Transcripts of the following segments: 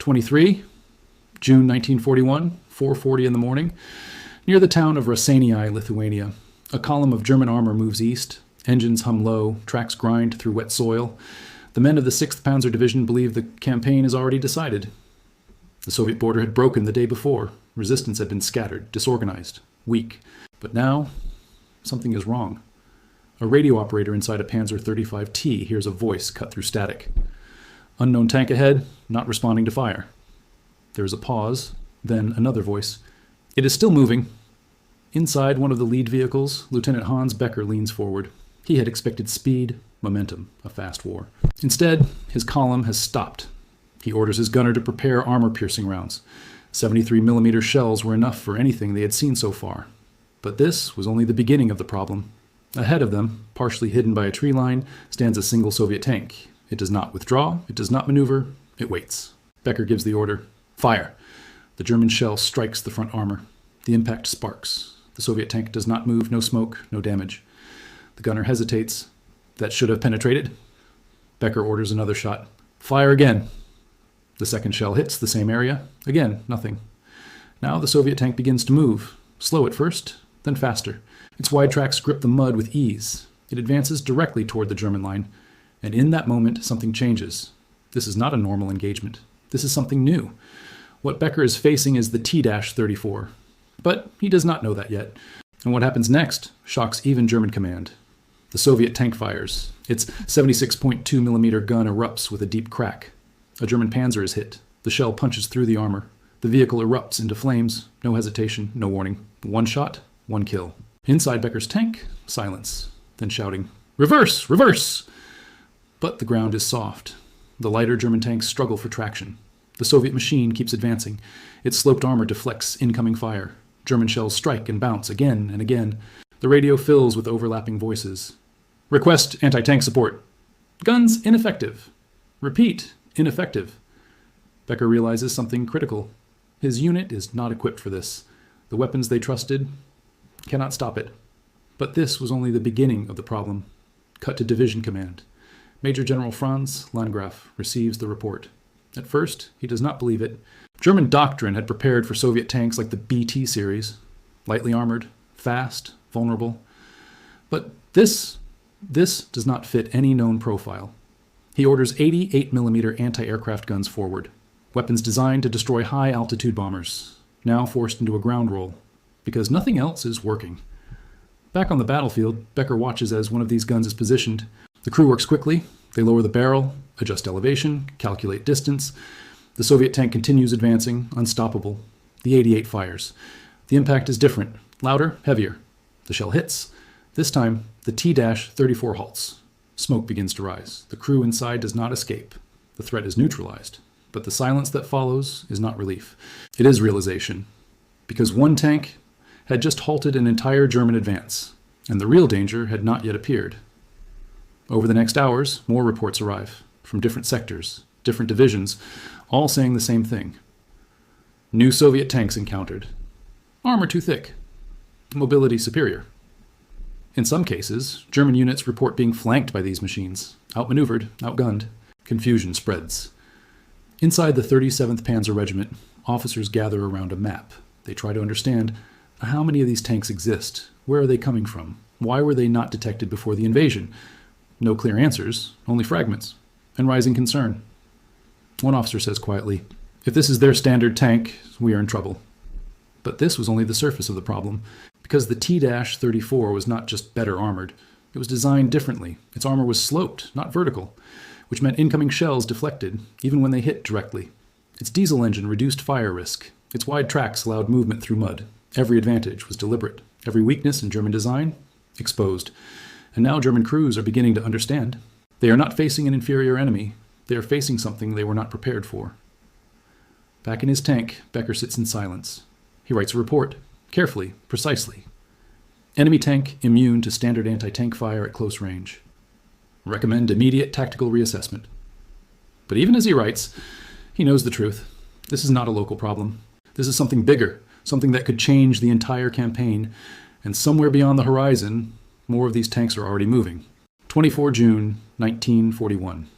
23, June 1941, 4:40 in the morning. Near the town of Lithuania, Lithuania, a column of German armor moves east. Engines hum low, tracks grind through wet soil. The men of the 6th Panzer Division believe the campaign is already decided. The Soviet border had broken the day before. Resistance had been scattered, disorganized, weak. But now, something is wrong. A radio operator inside a Panzer 35T hears a voice cut through static. Unknown tank ahead, not responding to fire. There is a pause, then another voice. It is still moving. Inside one of the lead vehicles, Lieutenant Hans Becker leans forward. He had expected speed, momentum, a fast war. Instead, his column has stopped. He orders his gunner to prepare armor-piercing rounds. 73mm shells were enough for anything they had seen so far. But this was only the beginning of the problem. Ahead of them, partially hidden by a tree line, stands a single Soviet tank. It does not withdraw, it does not maneuver, it waits. Becker gives the order. Fire! The German shell strikes the front armor. The impact sparks. The Soviet tank does not move, no smoke, no damage. The gunner hesitates. That should have penetrated. Becker orders another shot. Fire again. The second shell hits the same area. Again, nothing. Now the Soviet tank begins to move. Slow at first, then faster. Its wide tracks grip the mud with ease. It advances directly toward the German line. And in that moment, something changes. This is not a normal engagement. This is something new. What Becker is facing is the T-34. But he does not know that yet. And what happens next shocks even German command. The Soviet tank fires. Its 76.2mm gun erupts with a deep crack. A German panzer is hit. The shell punches through the armor. The vehicle erupts into flames. No hesitation, no warning. One shot, one kill. Inside Becker's tank, silence. Then shouting, "Reverse! Reverse!" But the ground is soft. The lighter German tanks struggle for traction. The Soviet machine keeps advancing. Its sloped armor deflects incoming fire. German shells strike and bounce again and again. The radio fills with overlapping voices. Request anti-tank support. Guns ineffective. Repeat, ineffective. Becker realizes something critical. His unit is not equipped for this. The weapons they trusted cannot stop it. But this was only the beginning of the problem. Cut to division command. Major General Franz Landgraf receives the report. At first, he does not believe it. German doctrine had prepared for Soviet tanks like the BT series. Lightly armored, fast, vulnerable. But this does not fit any known profile. He orders 88mm anti-aircraft guns forward. Weapons designed to destroy high-altitude bombers. Now forced into a ground roll. Because nothing else is working. Back on the battlefield, Becker watches as one of these guns is positioned. The crew works quickly. They lower the barrel, adjust elevation, calculate distance. The Soviet tank continues advancing, unstoppable. The 88 fires. The impact is different, louder, heavier. The shell hits. This time, the T-34 halts. Smoke begins to rise. The crew inside does not escape. The threat is neutralized. But the silence that follows is not relief. It is realization. Because one tank had just halted an entire German advance, and the real danger had not yet appeared. Over the next hours, more reports arrive, from different sectors, different divisions, all saying the same thing. New Soviet tanks encountered. Armor too thick. Mobility superior. In some cases, German units report being flanked by these machines, outmaneuvered, outgunned. Confusion spreads. Inside the 37th Panzer Regiment, officers gather around a map. They try to understand how many of these tanks exist, where are they coming from, why were they not detected before the invasion? No clear answers, only fragments, and rising concern. One officer says quietly, "If this is their standard tank, we are in trouble." But this was only the surface of the problem, because the T-34 was not just better armored. It was designed differently. Its armor was sloped, not vertical, which meant incoming shells deflected, even when they hit directly. Its diesel engine reduced fire risk. Its wide tracks allowed movement through mud. Every advantage was deliberate. Every weakness in German design, exposed. And now German crews are beginning to understand. They are not facing an inferior enemy. They are facing something they were not prepared for. Back in his tank, Becker sits in silence. He writes a report, carefully, precisely. Enemy tank immune to standard anti-tank fire at close range. Recommend immediate tactical reassessment. But even as he writes, he knows the truth. This is not a local problem. This is something bigger, something that could change the entire campaign, and somewhere beyond the horizon, more of these tanks are already moving. 24 June 1941,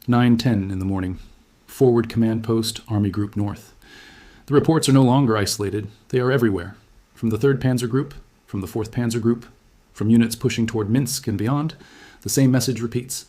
9:10 in the morning, Forward Command Post, Army Group North. The reports are no longer isolated. They are everywhere. From the 3rd Panzer Group, from the 4th Panzer Group, from units pushing toward Minsk and beyond, the same message repeats.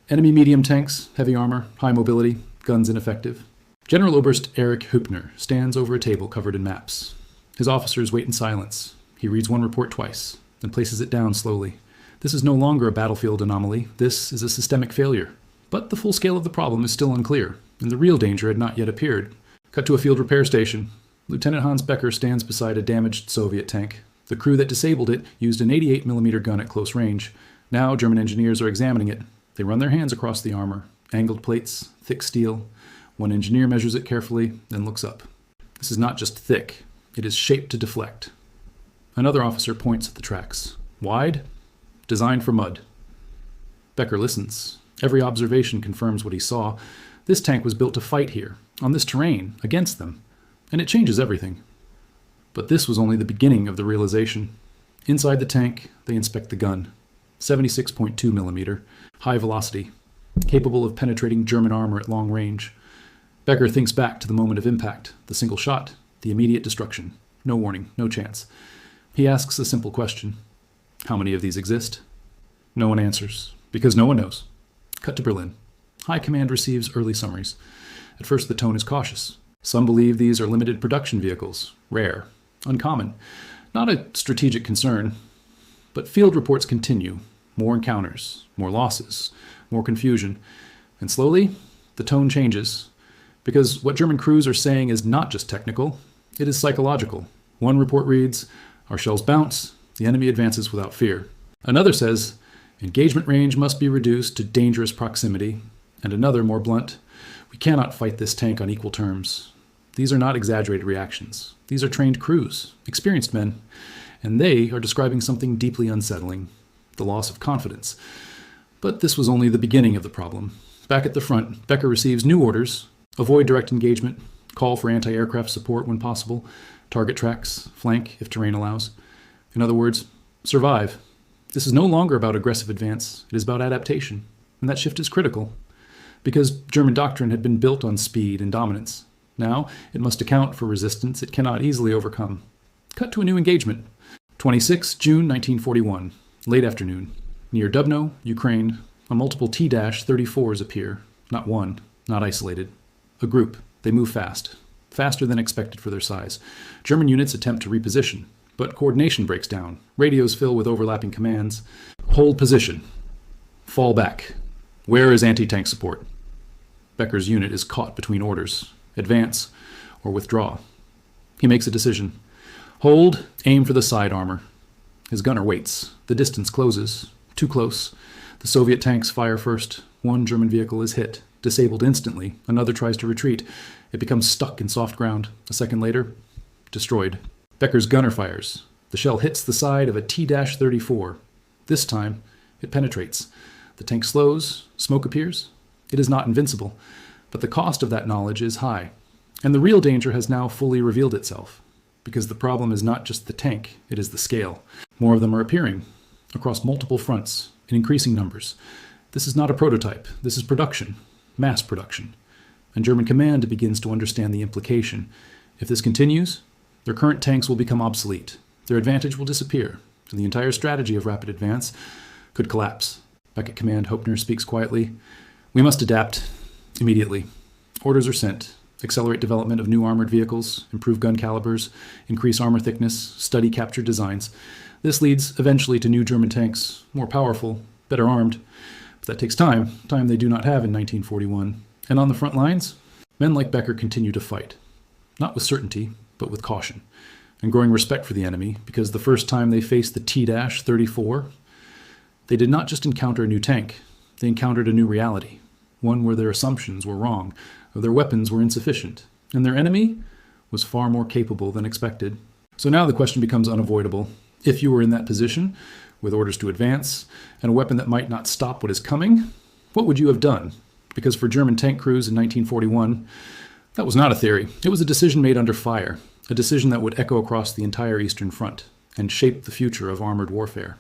Enemy medium tanks, heavy armor, high mobility, guns ineffective. General Oberst Erich Hübner stands over a table covered in maps. His officers wait in silence. He reads one report twice, then places it down slowly. This is no longer a battlefield anomaly. This is a systemic failure. But the full scale of the problem is still unclear, and the real danger had not yet appeared. Cut to a field repair station. Lieutenant Hans Becker stands beside a damaged Soviet tank. The crew that disabled it used an 88mm gun at close range. Now German engineers are examining it. They run their hands across the armor. Angled plates, thick steel. One engineer measures it carefully, then looks up. This is not just thick. It is shaped to deflect. Another officer points at the tracks. Wide, designed for mud. Becker listens. Every observation confirms what he saw. This tank was built to fight here, on this terrain, against them. And it changes everything. But this was only the beginning of the realization. Inside the tank, they inspect the gun. 76.2mm, high velocity, capable of penetrating German armor at long range. Becker thinks back to the moment of impact, the single shot, the immediate destruction. No warning, no chance. He asks a simple question. How many of these exist? No one answers, because no one knows. Cut to Berlin. High Command receives early summaries. At first the tone is cautious. Some believe these are limited production vehicles, rare, uncommon, not a strategic concern. But field reports continue. More encounters, more losses, more confusion. And slowly, the tone changes. Because what German crews are saying is not just technical, it is psychological. One report reads, our shells bounce, the enemy advances without fear. Another says, engagement range must be reduced to dangerous proximity. And another, more blunt, we cannot fight this tank on equal terms. These are not exaggerated reactions. These are trained crews, experienced men, and they are describing something deeply unsettling, the loss of confidence. But this was only the beginning of the problem. Back at the front, Becker receives new orders: avoid direct engagement, call for anti-aircraft support when possible, target tracks, flank if terrain allows. In other words, survive. This is no longer about aggressive advance, it is about adaptation, and that shift is critical, because German doctrine had been built on speed and dominance. Now, it must account for resistance it cannot easily overcome. Cut to a new engagement. 26 June 1941, late afternoon. Near Dubno, Ukraine, a multiple T-34s appear. Not one, not isolated. A group. They move fast. Faster than expected for their size. German units attempt to reposition, but coordination breaks down. Radios fill with overlapping commands. Hold position. Fall back. Where is anti-tank support? Becker's unit is caught between orders. Advance or withdraw. He makes a decision. Hold, aim for the side armor. His gunner waits. The distance closes. Too close. The Soviet tanks fire first. One German vehicle is hit, disabled instantly. Another tries to retreat. It becomes stuck in soft ground. A second later, destroyed. Becker's gunner fires. The shell hits the side of a T-34. This time, it penetrates. The tank slows. Smoke appears. It is not invincible. But the cost of that knowledge is high. And the real danger has now fully revealed itself. Because the problem is not just the tank, it is the scale. More of them are appearing, across multiple fronts, in increasing numbers. This is not a prototype. This is production, mass production. And German command begins to understand the implication. If this continues, their current tanks will become obsolete. Their advantage will disappear. And the entire strategy of rapid advance could collapse. Back at command, Hopner speaks quietly. We must adapt. Immediately. Orders are sent. Accelerate development of new armored vehicles, improve gun calibers, increase armor thickness, study captured designs. This leads eventually to new German tanks, more powerful, better armed. But that takes time they do not have in 1941. And on the front lines, men like Becker continue to fight. Not with certainty, but with caution. And growing respect for the enemy, because the first time they faced the T-34, they did not just encounter a new tank, they encountered a new reality. One where their assumptions were wrong, or their weapons were insufficient, and their enemy was far more capable than expected. So now the question becomes unavoidable. If you were in that position, with orders to advance, and a weapon that might not stop what is coming, what would you have done? Because for German tank crews in 1941, that was not a theory. It was a decision made under fire, a decision that would echo across the entire Eastern Front, and shape the future of armored warfare.